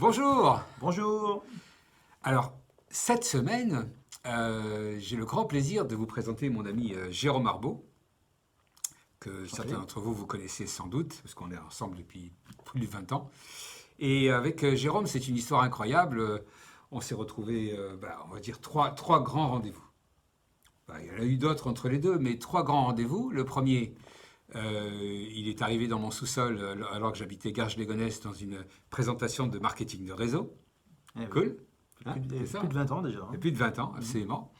Bonjour. Bonjour. Alors, cette semaine, j'ai le grand plaisir de vous présenter mon ami Jérôme Arbeau, que certains Enchanté. d'entre vous vous connaissez sans doute, parce qu'on est ensemble depuis plus de 20 ans. Et avec Jérôme, c'est une histoire incroyable. On s'est retrouvés, on va dire, trois grands rendez-vous. Il y en a eu d'autres entre les deux, mais trois grands rendez-vous. Le premier, il est arrivé dans mon sous-sol alors que j'habitais Garges-les-Gonesse dans une présentation de marketing de réseau. Eh oui, Cool, hein, c'est fait ça, plus hein. de 20 ans déjà, Il y a hein. plus de 20 ans, Mhm. absolument.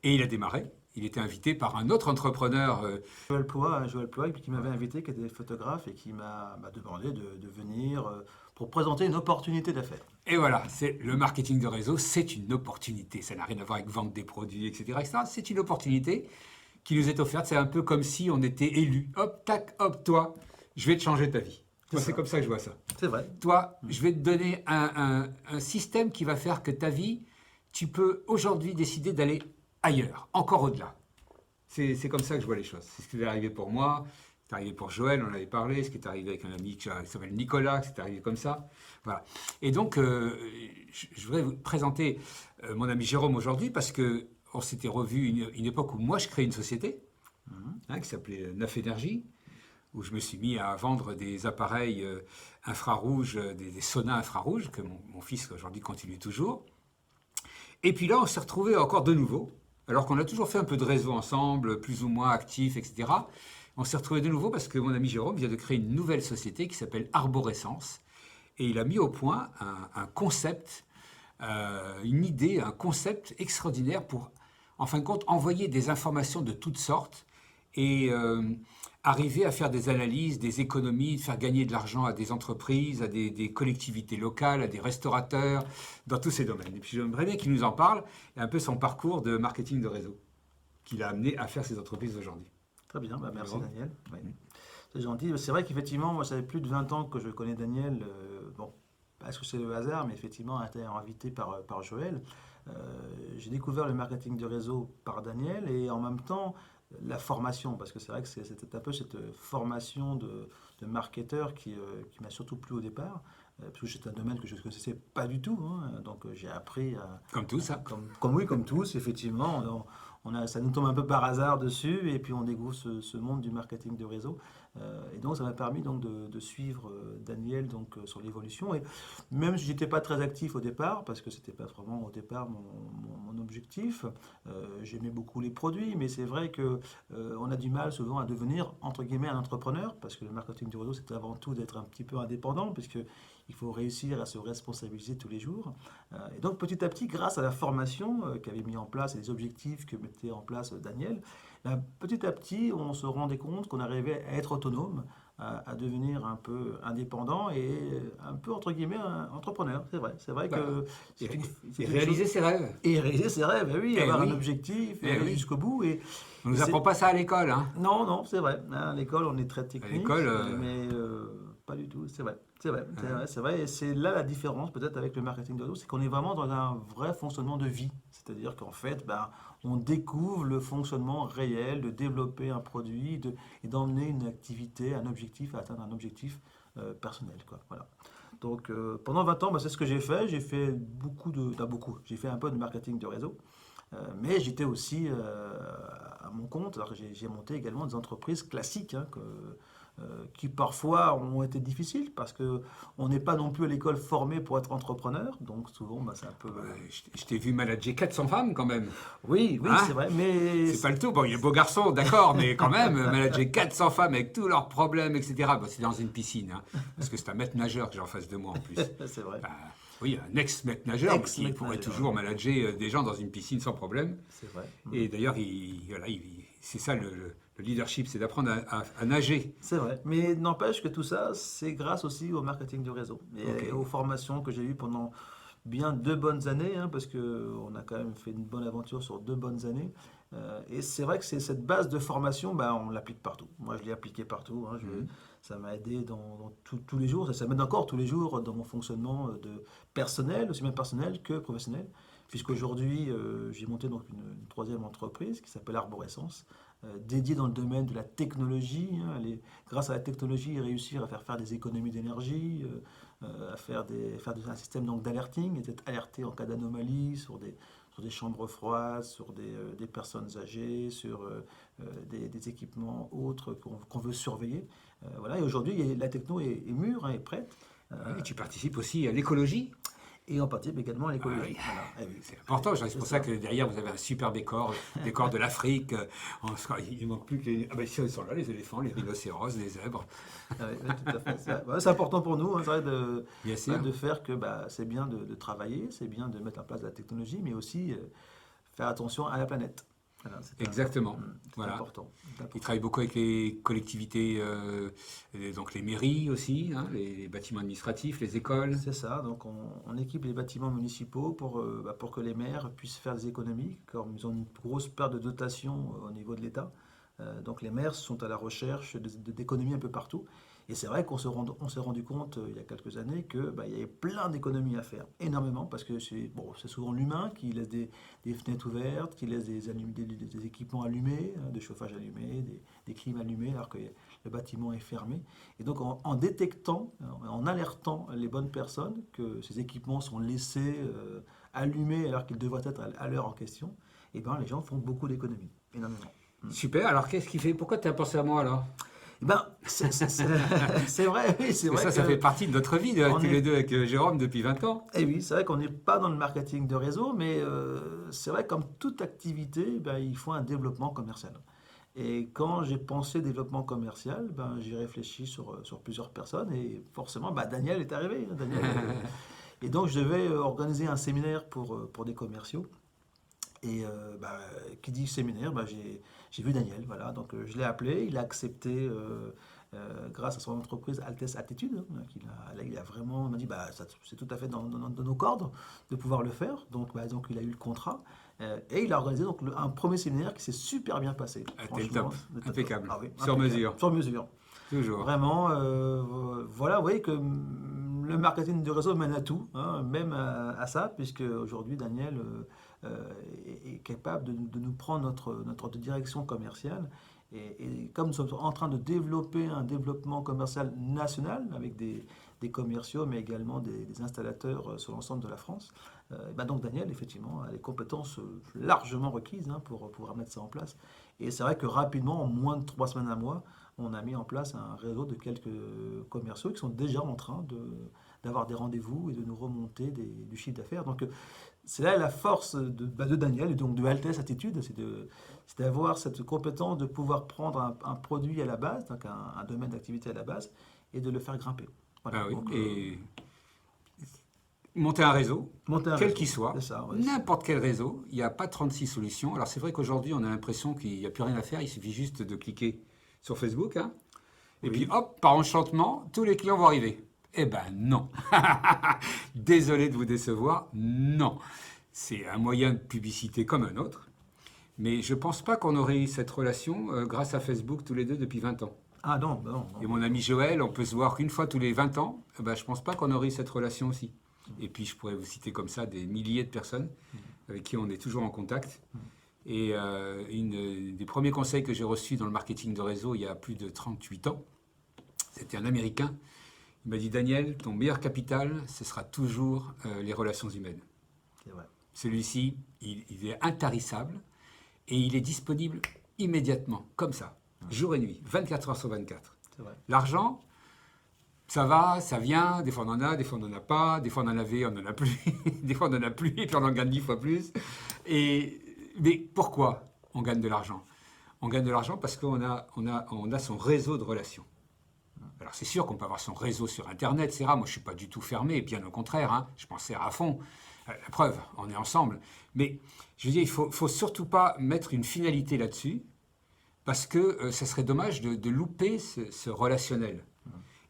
Et il a démarré. Il était invité par un autre entrepreneur. Joël Ploy, qui m'avait invité, qui était photographe et qui m'a demandé de venir pour présenter une opportunité d'affaires. Et voilà, c'est le marketing de réseau, c'est une opportunité. Ça n'a rien à voir avec vendre des produits, etc., etc. C'est une opportunité qui nous est offerte. C'est un peu comme si on était élu. Hop, tac, hop, toi, je vais te changer ta vie. C'est Moi, c'est ça, comme ça que je vois ça. c'est vrai. Toi, Mhm. je vais te donner un système qui va faire que ta vie, tu peux aujourd'hui décider d'aller ailleurs, encore au-delà. C'est comme ça que je vois les choses. C'est ce qui est arrivé pour moi, c'est arrivé pour Joël, on en avait parlé, ce qui est arrivé avec un ami qui s'appelle Nicolas, c'est arrivé comme ça. Voilà. Et donc, je voudrais vous présenter mon ami Jérôme aujourd'hui parce que on s'était revu une époque où moi je créais une société Mhm. qui s'appelait Neuf Énergie, où je me suis mis à vendre des appareils infrarouges, des saunas infrarouges, que mon fils aujourd'hui continue toujours. Et puis là, on s'est retrouvés encore de nouveau, alors qu'on a toujours fait un peu de réseau ensemble, plus ou moins actifs, etc. On s'est retrouvés de nouveau parce que mon ami Jérôme vient de créer une nouvelle société qui s'appelle Arborescence. Et il a mis au point un concept, une idée, un concept extraordinaire pour, en fin de compte, envoyer des informations de toutes sortes et arriver à faire des analyses, des économies, faire gagner de l'argent à des entreprises, à des collectivités locales, à des restaurateurs, dans tous ces domaines. Et puis j'aimerais bien qu'il nous en parle et un peu son parcours de marketing de réseau qu'il a amené à faire ces entreprises aujourd'hui. Très bien, merci Jérôme. Daniel. Oui. C'est gentil. C'est vrai qu'effectivement, moi, ça fait plus de 20 ans que je connais Daniel. Bon, est-ce que c'est le hasard, mais effectivement, a été invité par Joël. Euh, j'ai découvert le marketing de réseau par Daniel et en même temps la formation, parce que c'est vrai que c'était un peu cette formation de marketeur qui m'a surtout plu au départ, parce que c'est un domaine que je ne connaissais pas du tout, hein. Donc j'ai appris Comme tout ça. oui, comme tous, effectivement. Ça nous tombe un peu par hasard dessus et puis on découvre ce monde du marketing de réseau. Et donc ça m'a permis donc de suivre Daniel donc, sur l'évolution. Et même si j'étais pas très actif au départ, parce que c'était pas vraiment au départ mon objectif, j'aimais beaucoup les produits, mais c'est vrai que on a du mal souvent à devenir entre guillemets un entrepreneur, parce que le marketing du réseau c'est avant tout d'être un petit peu indépendant, puisque il faut réussir à se responsabiliser tous les jours. Et donc petit à petit, grâce à la formation qu'avait mis en place et les objectifs que mettait en place Daniel, petit à petit, on se rendait compte qu'on arrivait à être autonome, à devenir un peu indépendant et un peu entre guillemets un entrepreneur. C'est vrai Voilà. que Et, c'est et une chose. réaliser ses rêves. Et réaliser ses rêves, eh oui, Eh avoir un oui, objectif et eh aller oui. jusqu'au bout. On Et nous apprend c'est, pas ça à l'école, hein. non, non, c'est vrai, hein. À l'école, on est très À technique, l'école, mais pas du tout. C'est vrai, c'est vrai, c'est vrai, c'est vrai. Et c'est là la différence peut-être avec le marketing de réseau, c'est qu'on est vraiment dans un vrai fonctionnement de vie. C'est-à-dire qu'en fait, ben, on découvre le fonctionnement réel de développer un produit et d'emmener une activité, un objectif, à atteindre un objectif personnel, quoi. Voilà. Donc pendant 20 ans, ben, c'est ce que j'ai fait. J'ai fait beaucoup. J'ai fait un peu de marketing de réseau. Mais j'étais aussi à mon compte. Alors j'ai monté également des entreprises classiques, hein, qui parfois ont été difficiles parce que on n'est pas non plus à l'école formé pour être entrepreneur. Donc souvent, bah, c'est un peu. je t'ai vu manager 400 femmes quand même. Oui, oui, Hein? c'est vrai. Mais C'est pas le tout. Bon, il y a beau garçon, d'accord, mais quand même, manager 400 femmes avec tous leurs problèmes, etc. Bon, c'est dans une piscine, hein, parce que c'est un maître nageur que j'ai en face de moi en plus. c'est vrai. Bah, oui, un ex-maître nageur, mais qui Ex-maître pourrait nageur, toujours manager des gens dans une piscine sans problème. c'est vrai. Et d'ailleurs, c'est ça le leadership, c'est d'apprendre à nager. C'est vrai. Mais n'empêche que tout ça, c'est grâce aussi au marketing de réseau Ok. et aux formations que j'ai eues pendant bien 2 bonnes années, hein, parce que on a quand même fait une bonne aventure sur 2 bonnes années. Et c'est vrai que c'est cette base de formation, bah, on l'applique partout. Moi, je l'ai appliqué partout, hein. Mhm. Ça m'a aidé dans tous les jours, ça m'aide encore tous les jours dans mon fonctionnement de personnel, aussi bien personnel que professionnel. Puisqu'aujourd'hui, j'ai monté donc une troisième entreprise qui s'appelle Arborescence, dédiée dans le domaine de la technologie, hein. Grâce à la technologie, réussir à faire des économies d'énergie, à faire un système donc d'alerting et d'être alerté en cas d'anomalie sur des chambres froides, sur des personnes âgées, sur des équipements autres qu'on veut surveiller. Voilà. Et aujourd'hui, la techno est mûre, hein, est prête. Et tu participes aussi à l'écologie. Et on participe également à Ah l'écologie. oui, Voilà. Eh oui. c'est important. C'est C'est pour ça ça. que derrière, vous avez un super décor de l'Afrique. Il ne manque plus que les... Ah ben, ils sont là, les éléphants, les rhinocéros, les zèbres. Ah oui, oui, tout à fait. C'est important pour nous, hein, c'est vrai, Bien sûr. de faire que c'est bien de travailler, c'est bien de mettre en place la technologie, mais aussi faire attention à la planète. Voilà, Exactement. c'est Voilà. important. C'est Ils important. travaillent beaucoup avec les collectivités, donc les mairies aussi, hein, les bâtiments administratifs, les écoles. C'est ça, donc on équipe les bâtiments municipaux pour que les maires puissent faire des économies, comme ils ont une grosse perte de dotation au niveau de l'État. Donc les maires sont à la recherche d'économies un peu partout. Et c'est vrai on s'est rendu compte il y a quelques années il y avait plein d'économies à faire, énormément, parce que c'est souvent l'humain qui laisse des fenêtres ouvertes, qui laisse des équipements allumés, hein, de chauffage allumé, des clims allumés, alors que le bâtiment est fermé. Et donc en détectant, en alertant les bonnes personnes que ces équipements sont laissés allumés alors qu'ils devraient être à l'heure en question, et ben les gens font beaucoup d'économies, énormément. Super. Alors, qu'est-ce qui fait? Pourquoi tu as pensé à moi alors? Eh ben, c'est vrai, oui, c'est Mais vrai ça que fait partie de notre vie, on tous est, les deux, avec Jérôme, depuis 20 ans. eh oui, c'est vrai qu'on n'est pas dans le marketing de réseau, mais c'est vrai que comme toute activité, il faut un développement commercial. Et quand j'ai pensé développement commercial, j'ai réfléchi sur plusieurs personnes et forcément, Daniel est arrivé, hein, et donc je devais organiser un séminaire pour des commerciaux. Et qui dit séminaire, j'ai vu Daniel, voilà. Donc je l'ai appelé, il a accepté grâce à son entreprise Altesse Attitude, hein, il a vraiment, il m'a dit, c'est tout à fait dans nos cordes de pouvoir le faire. Donc il a eu le contrat et il a organisé donc un premier séminaire qui s'est super bien passé. Ah, t'es Franchement, le top, impeccable, Ah oui, sur impeccable, mesure, sur mesure. toujours. Vraiment, voilà, vous voyez que le marketing de réseau mène à tout, hein, même à ça, puisque aujourd'hui Daniel est capable de nous prendre notre direction commerciale. Et comme nous sommes en train de développer un développement commercial national avec des commerciaux, mais également des installateurs sur l'ensemble de la France, donc Daniel, effectivement, a les compétences largement requises, hein, pour pouvoir mettre ça en place. Et c'est vrai que rapidement, en moins de 3 semaines à mois, on a mis en place un réseau de quelques commerciaux qui sont déjà en train d'avoir des rendez-vous et de nous remonter du chiffre d'affaires. Donc c'est là la force de Daniel et donc de Altesse Attitude, c'est d'avoir cette compétence de pouvoir prendre un produit à la base, donc un domaine d'activité à la base, et de le faire grimper. Voilà, Ah oui, donc et monter un réseau, monter un quel réseau, qu'il soit, c'est ça. Ouais, n'importe quel réseau, il n'y a pas 36 solutions. Alors c'est vrai qu'aujourd'hui, on a l'impression qu'il n'y a plus rien à faire, il suffit juste de cliquer sur Facebook, hein, et puis oui, hop, par enchantement, tous les clients vont arriver. Eh ben non. Désolé de vous décevoir, non. C'est un moyen de publicité comme un autre, mais je ne pense pas qu'on aurait eu cette relation grâce à Facebook tous les deux depuis 20 ans. ah non, non, Et non. mon ami Joël, on peut se voir qu'une fois tous les 20 ans, eh ben, je ne pense pas qu'on aurait eu cette relation aussi. Et puis je pourrais vous citer comme ça des milliers de personnes avec qui on est toujours en contact. Et une des premiers conseils que j'ai reçus dans le marketing de réseau il y a plus de 38 ans, c'était un Américain. Il m'a dit, Daniel, ton meilleur capital, ce sera toujours les relations humaines. C'est vrai. Celui-ci, il est intarissable et il est disponible immédiatement, comme ça, jour et nuit, 24 heures sur 24. C'est vrai. L'argent, ça va, ça vient, des fois on en a, des fois on n'en a pas, des fois on en avait, on n'en a plus, des fois on n'en a plus et puis on en gagne 10 fois plus. Mais pourquoi on gagne de l'argent? On gagne de l'argent parce qu'on a son réseau de relations. Alors c'est sûr qu'on peut avoir son réseau sur Internet, c'est rare. Moi je ne suis pas du tout fermé, bien au contraire, hein, je m'en sers à fond. La preuve, on est ensemble. Mais je veux dire, il ne faut surtout pas mettre une finalité là-dessus, parce que ça serait dommage de louper ce relationnel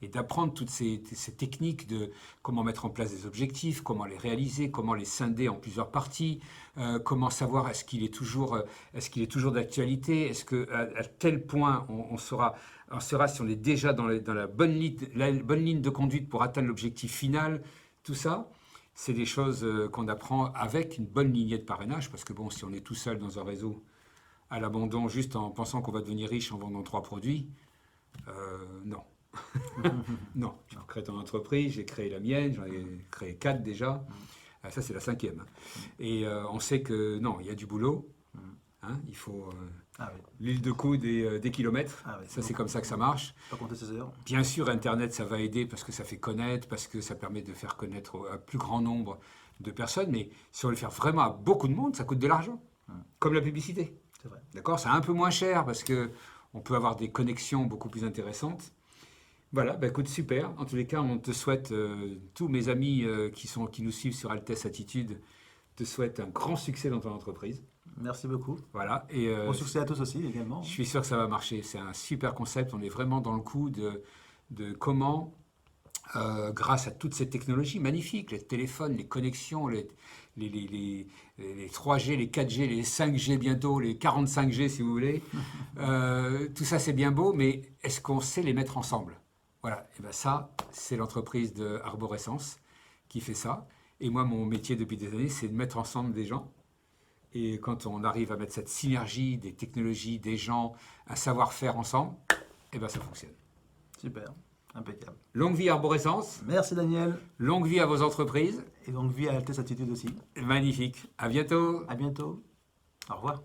et d'apprendre toutes ces techniques de comment mettre en place des objectifs, comment les réaliser, comment les scinder en plusieurs parties, comment savoir est-ce qu'il est toujours d'actualité, est-ce qu'à tel point on saura si on est déjà dans la bonne ligne de conduite pour atteindre l'objectif final. Tout ça, c'est des choses qu'on apprend avec une bonne lignée de parrainage, parce que bon, si on est tout seul dans un réseau à l'abandon, juste en pensant qu'on va devenir riche en vendant 3 produits, non. Non, tu crées ton entreprise, j'ai créé la mienne, j'en ai créé 4 déjà. Ça, c'est la 5e. Et on sait que non, il y a du boulot. Hein, il faut Ah oui. l'huile de coude et des kilomètres. Ah oui. Ça, c'est comme ça que ça marche. Pas compter ses heures. Bien sûr, Internet, ça va aider parce que ça fait connaître, parce que ça permet de faire connaître un plus grand nombre de personnes. Mais si on veut le faire vraiment à beaucoup de monde, ça coûte de l'argent. Comme la publicité. C'est vrai. D'accord? C'est un peu moins cher parce que on peut avoir des connexions beaucoup plus intéressantes. Voilà, bah écoute, super. En tous les cas, on te souhaite, tous mes amis qui nous suivent sur Altesse Attitude, te souhaitent un grand succès dans ton entreprise. Merci beaucoup. Voilà. Et Bon succès à tous aussi également. je suis sûr que ça va marcher. C'est un super concept. On est vraiment dans le coup de comment, grâce à toutes ces technologies magnifiques, les téléphones, les connexions, les 3G, les 4G, les 5G bientôt, les 45G si vous voulez, tout ça c'est bien beau, mais est-ce qu'on sait les mettre ensemble? Voilà. Et bien ça, c'est l'entreprise de Arborescence qui fait ça. Et moi, mon métier depuis des années, c'est de mettre ensemble des gens. Et quand on arrive à mettre cette synergie des technologies, des gens, un savoir-faire ensemble, et ben ça fonctionne. Super. Impeccable. Longue vie Arborescence, Merci Daniel. longue vie à vos entreprises. Et longue vie à Altesse Attitude aussi. Magnifique. À bientôt. À bientôt. Au revoir.